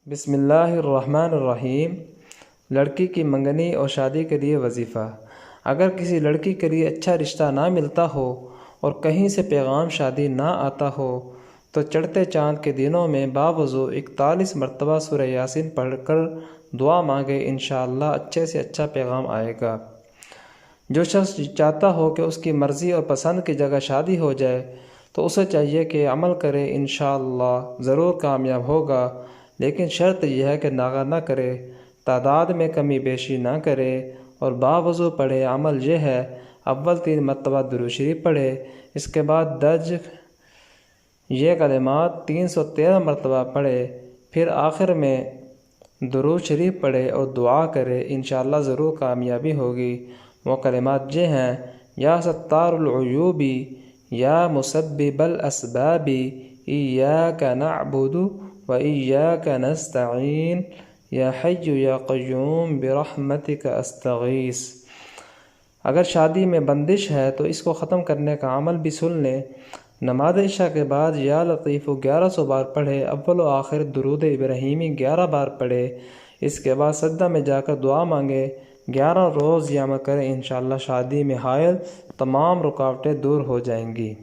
بسم اللہ الرحمن الرحیم۔ لڑکی کی منگنی اور شادی کے لیے وظیفہ۔ اگر کسی لڑکی کے لیے اچھا رشتہ نہ ملتا ہو اور کہیں سے پیغام شادی نہ آتا ہو تو چڑھتے چاند کے دنوں میں باوضو 41 مرتبہ سورہ یاسین پڑھ کر دعا مانگے، انشاءاللہ اچھے سے اچھا پیغام آئے گا۔ جو شخص چاہتا ہو کہ اس کی مرضی اور پسند کی جگہ شادی ہو جائے تو اسے چاہیے کہ عمل کرے، انشاءاللہ ضرور کامیاب ہوگا، لیکن شرط یہ ہے کہ ناغہ نہ کرے، تعداد میں کمی بیشی نہ کرے اور باوضو پڑھے۔ عمل یہ ہے، اول 3 مرتبہ درود شریف پڑھے، اس کے بعد درج یہ کلمات 313 مرتبہ پڑھے، پھر آخر میں درود شریف پڑھے اور دعا کرے، انشاءاللہ ضرور کامیابی ہوگی۔ وہ کلمات یہ ہیں: یا ستار العیوب یا مسبب الاسباب ایاک نعبد و ایاک نستعین یا حی یا قیوم برحمتک استغیث۔ اگر شادی میں بندش ہے تو اس کو ختم کرنے کا عمل بھی سن لیں۔ نماز عشاء کے بعد یا لطیف 1100 بار پڑھے، اول و آخر درود ابراہیمی 11 بار پڑھے، اس کے بعد سجدہ میں جا کر دعا مانگے، 11 روز یہ عمل کریں، انشاءاللہ شادی میں حائل تمام رکاوٹیں دور ہو جائیں گی۔